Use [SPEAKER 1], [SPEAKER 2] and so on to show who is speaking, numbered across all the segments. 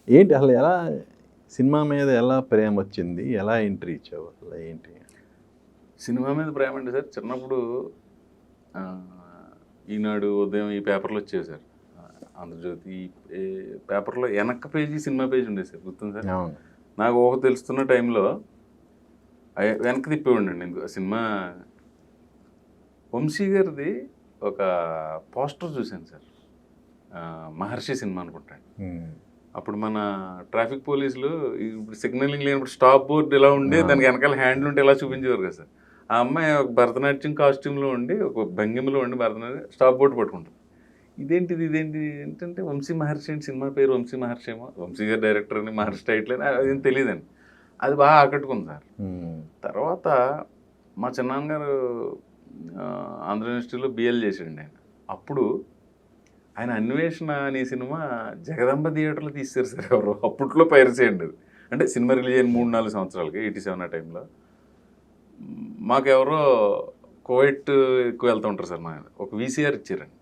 [SPEAKER 1] ఏంటి అసలు ఎలా సినిమా మీద ఎలా ప్రేమ వచ్చింది, ఎలా ఎంట్రీ ఇచ్చావు అసలు ఏంటి?
[SPEAKER 2] సినిమా మీద ప్రేమ అంటే సార్ చిన్నప్పుడు ఆ, ఈనాడు ఉదయం ఈ పేపర్లు వచ్చేవి సార్. ఆంధ్రజ్యోతి ఈ పేపర్లో వెనక్క పేజీ సినిమా పేజీ ఉండేది సార్, గుర్తుంది సార్.
[SPEAKER 1] అవును.
[SPEAKER 2] నాకు ఊహ తెలుస్తున్న టైంలో వెనక్కి తిప్పేవాడిని ఎందుకు సినిమా. వంశీ గారిది ఒక పోస్టర్ చూశాను సార్, మహర్షి సినిమా అనుకుంటాను. అప్పుడు మన ట్రాఫిక్ పోలీసులు ఇప్పుడు సిగ్నలింగ్ లేనప్పుడు స్టాప్ బోర్డు ఇలా ఉండి దానికి వెనకాల హ్యాండ్లు ఉంటే ఇలా చూపించేవారు కదా సార్. ఆ అమ్మాయి ఒక భరతనాట్యం కాస్ట్యూమ్లో ఉండి ఒక భంగిమలో ఉండి భరతనాట్యం స్టాప్ బోర్డు పట్టుకుంటుంది. ఇదేంటి ఏంటంటే వంశీ మహర్షి అండి, సినిమా పేరు వంశీ మహర్షి ఏమో, వంశీ గారు డైరెక్టర్ అని మహర్షి టైటిల్ అని అదేం తెలియదండి. అది బాగా ఆకట్టుకుంది సార్. తర్వాత మా చిన్నాన్నగారు ఆంధ్ర యూనివర్సిటీలో బిఎల్ చేసాడండి ఆయన. అప్పుడు ఆయన అన్వేషణ అనే సినిమా జగదంబ థియేటర్లో తీశారు సార్. ఎవరు అప్పట్లో పైరసీ అండి అది. అంటే సినిమా రిలీజ్ అయిన 3-4 సంవత్సరాలకి 87 ఆ టైంలో మాకెవరో కోవైట్ ఎక్కువ వెళ్తూ ఉంటారు సార్. మా ఒక వీసీఆర్ ఇచ్చారండి,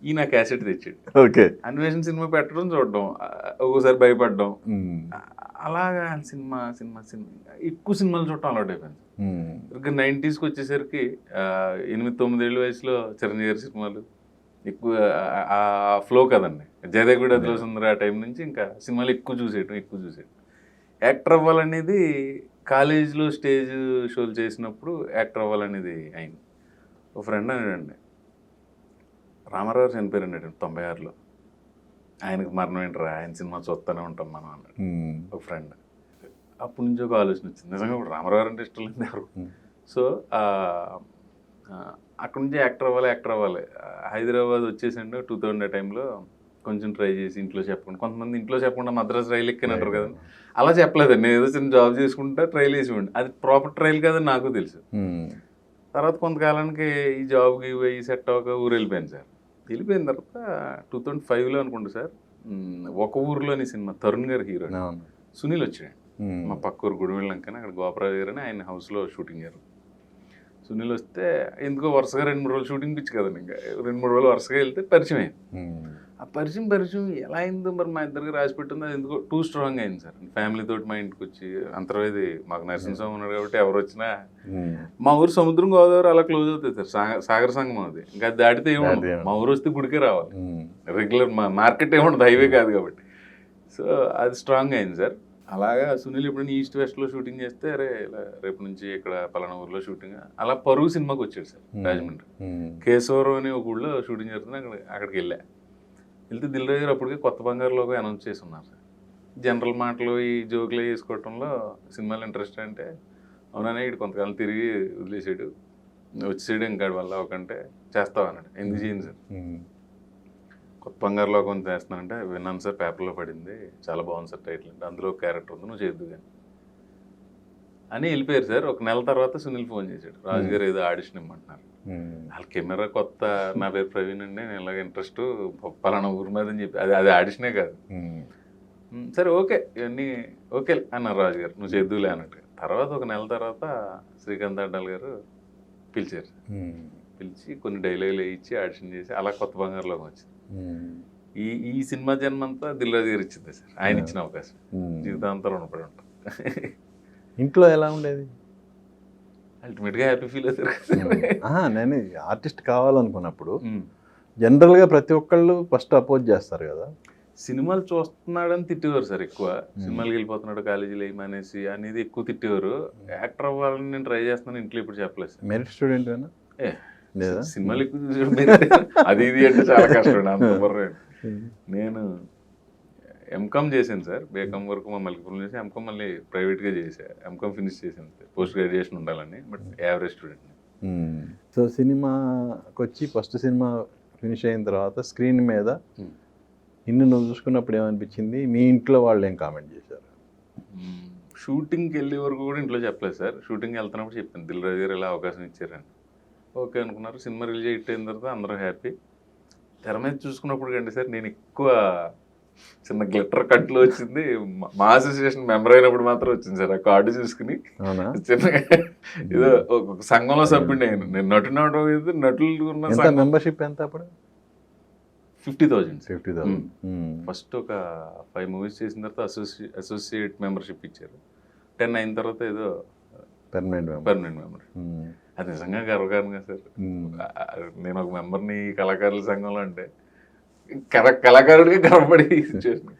[SPEAKER 2] ఈయన క్యాసెట్ తెచ్చాడు.
[SPEAKER 1] ఓకే.
[SPEAKER 2] అన్వేషణ సినిమా పెట్టడం చూడడం, ఒక్కోసారి భయపడడం, అలాగా సినిమా ఎక్కువ సినిమాలు చూడటం అలవాటు అయిపోయింది. ఇంకా 90s వచ్చేసరికి 8-9 ఏళ్ళ వయసులో చిరంజీవి గారి సినిమాలు ఎక్కువ ఆ ఫ్లో కదండి. జయదేగుడ అదిలో సుందర ఆ టైం నుంచి ఇంకా సినిమాలు ఎక్కువ చూసేయటం. యాక్టర్ అవ్వాలనేది కాలేజీలో స్టేజ్ షోలు చేసినప్పుడు యాక్టర్ అవ్వాలనేది అయింది. ఒక ఫ్రెండ్ అన్నాడండి, రామారావు చనిపోయారండి 96లో, ఆయనకు మరణం ఏంటరా, ఆయన సినిమా చూస్తూనే ఉంటాం మనం అన్నాడు ఒక ఫ్రెండ్. అప్పటి నుంచి ఒక ఆలోచన వచ్చింది, నిజంగా ఇప్పుడు రామారావు అంటే ఇష్టం లేదు ఎవరు. సో అక్కడి నుంచి యాక్టర్ అవ్వాలి. హైదరాబాద్ వచ్చేసండి 2000 టైంలో కొంచెం ట్రై చేసి ఇంట్లో చెప్పకుండా, కొంతమంది ఇంట్లో చెప్పకుండా మద్రాసు రైలు ఎక్కినంటారు కదండి, అలా చెప్పలేదండి. నేను ఏదో చిన్న జాబ్ చేసుకుంటా ట్రైల్ వేసివ్వండి, అది ప్రాపర్ ట్రైల్ కాదని నాకు తెలుసు. తర్వాత కొంతకాలానికి ఈ జాబ్కి పోయి సెట్ అవ్వక ఊరు వెళ్ళిపోయాను సార్. వెళ్ళిపోయిన తర్వాత 2005లో అనుకుంటా సార్, ఒక ఊరిలోని సినిమా తరుణ్ గారు హీరో, సునీల్ వచ్చాడు. మా పక్క ఊరు గుడివెళ్ళంకనే అక్కడ గోపరావు గారు అని ఆయన హౌస్లో షూటింగ్ గారు. సునీల్ వస్తే ఎందుకో వరుసగా 2-3 రోజులు షూటింగ్ పిచ్చి కదండి, ఇంకా 2-3 రోజులు వరుసగా వెళ్తే పరిచయం అయింది. ఆ పరిచయం ఎలా అయిందో మరి మా ఇద్దరికి రాసి పెట్టిందో, అది ఎందుకో టూ స్ట్రాంగ్ అయింది సార్. ఫ్యామిలీ తోటి మా ఇంటికి వచ్చి అంతర్వేది మాకు నరసింహస్వామి ఉన్నాడు కాబట్టి ఎవరు వచ్చినా మా ఊరు సముద్రం గోదావరి అలా క్లోజ్ అవుతుంది సార్. సాగర సంగమం అది, ఇంకా అది దాటితే ఏముండదు. మా ఊరు వస్తే గుడికే రావాలి, రెగ్యులర్ మార్కెట్ ఏముండదు, హైవే కాదు కాబట్టి. సో అది స్ట్రాంగ్ అయింది సార్. అలాగా సునీల్ ఎప్పుడైనా ఈస్ట్ వెస్ట్లో షూటింగ్ చేస్తే అరే ఇలా రేపు నుంచి ఇక్కడ పలానా ఊర్లో షూటింగ్, అలా పరుగు సినిమాకి వచ్చాడు సార్ రాజమండ్రి. కేశవరం అని ఒక ఊళ్ళో షూటింగ్ జరుగుతుంది, అక్కడికి వెళ్తే దిల్ రాజు గారు అప్పటికే కొత్త బంగారులోకి అనౌన్స్ చేసి ఉన్నారు సార్. జనరల్ మాటలు ఈ జోకులు వేసుకోవటంలో సినిమాలు ఇంట్రెస్ట్ అంటే, అవుననే ఇటు కొంతకాలం తిరిగి వదిలేసాడు, వచ్చేసాడు ఇంకా వల్ల ఒకంటే చేస్తావు అన్నాడు. ఎందుకు చేయండి సార్, కొత్త బంగారులో కొంత చేస్తున్నానంటే, విన్నాను సార్ పేపర్లో పడింది, చాలా బాగుంది సార్ టైటిల్ అంటే, అందులో క్యారెక్టర్ ఉంది, నువ్వు చేద్దు కానీ అని వెళ్ళిపోయారు సార్. ఒక నెల తర్వాత సునీల్ ఫోన్ చేశాడు, రాజు గారు ఏదో ఆడిషన్ ఇమ్మంటున్నారు. వాళ్ళ కెమెరా కొత్త, నా పేరు ప్రవీణ్ అండి, నేను ఇలాగ ఇంట్రెస్ట్ పలానా ఊరి మీద అని చెప్పి, అది ఆడిషనే కాదు. సరే ఓకే ఇవన్నీ ఓకే అన్నారు రాజు గారు, నువ్వు చేద్దులే అన్నట్టు. తర్వాత ఒక నెల తర్వాత శ్రీకాంత్ అడ్డాల్ గారు పిలిచారు. పిలిచి కొన్ని డైలాగులు వేయించి ఆడిషన్ చేసి అలా కొత్త బంగారులోకి వచ్చింది. ఈ సినిమా జన్మంతా దిల్ రాజు గారు ఇచ్చింది సార్, ఆయన ఇచ్చిన అవకాశం, జీవితాంతం రుణపడి ఉంటాం.
[SPEAKER 1] ఇంట్లో ఎలా ఉండేది?
[SPEAKER 2] అల్టిమేట్గా హ్యాపీ ఫీల్ అవుతారు.
[SPEAKER 1] నేను ఆర్టిస్ట్ కావాలనుకున్నప్పుడు జనరల్గా ప్రతి ఒక్కళ్ళు ఫస్ట్ అపోజ్ చేస్తారు కదా.
[SPEAKER 2] సినిమాలు చూస్తున్నాడని తిట్టేవారు సార్ ఎక్కువ, సినిమాలకి వెళ్ళిపోతున్నాడు కాలేజీలో ఏమనేసి అనేది ఎక్కువ తిట్టేవారు. యాక్టర్ అవ్వాలని నేను ట్రై చేస్తున్నాను ఇంట్లో ఇప్పుడు చెప్పలేదు సార్.
[SPEAKER 1] మెరిట్ స్టూడెంట్ లేదా?
[SPEAKER 2] సినిమాలు ఎక్కువ చూసాడు అది ఇది అంటే చాలా కష్టం అంత బర్రే. నేను ఎంకామ్ చేశాను సార్, బీకామ్ వరకు మా మల్లిపురం చేసి ఎంకామ్ మళ్ళీ ప్రైవేట్గా చేశాను. ఎంకామ్ ఫినిష్ చేశాను సార్, పోస్ట్ గ్రాడ్యుయేషన్ ఉండాలని, బట్ యావరేజ్ స్టూడెంట్.
[SPEAKER 1] సో సినిమాకి వచ్చి ఫస్ట్ సినిమా ఫినిష్ అయిన తర్వాత స్క్రీన్ మీద నువ్వు చూసుకున్నప్పుడు ఏమనిపించింది? మీ ఇంట్లో వాళ్ళు ఏం కామెంట్ చేశారు?
[SPEAKER 2] షూటింగ్కి వెళ్ళే వరకు కూడా ఇంట్లో చెప్పలేదు సార్. షూటింగ్కి వెళ్తున్నప్పుడు చెప్పాను, దిల్ రాజు గారు ఇలా అవకాశం ఇచ్చారని. ఓకే అనుకున్నారు. సినిమా రిలీజ్ హిట్ అయిన తర్వాత అందరూ హ్యాపీ. తెర మీద చూసుకున్నప్పుడు కంటే సార్ నేను ఎక్కువ చిన్న గ్లిటర్ కట్లో వచ్చింది, మా అసోసియేషన్ మెంబర్ అయినప్పుడు మాత్రం వచ్చింది సార్. ఆ కార్డు చూసుకుని చిన్నగా ఏదో ఒక సంఘంలో సభ్యుడిని నేను నటుడు మెంబర్షిప్
[SPEAKER 1] ఎంత అప్పుడు?
[SPEAKER 2] 50,000.
[SPEAKER 1] 50,000.
[SPEAKER 2] ఫస్ట్ ఒక 5 మూవీస్ చేసిన తర్వాత అసోసియేట్ మెంబర్షిప్ ఇచ్చారు. 10 అయిన తర్వాత ఏదో
[SPEAKER 1] పర్మనెంట్
[SPEAKER 2] పర్మనెంట్ మెంబర్. అది నిజంగా గర్వకారణంగా సార్. నేను ఒక మెంబర్ని కళాకారుల సంఘంలో అంటే కళాకారుడిగా గర్వపడే సిచ్యువేషన్.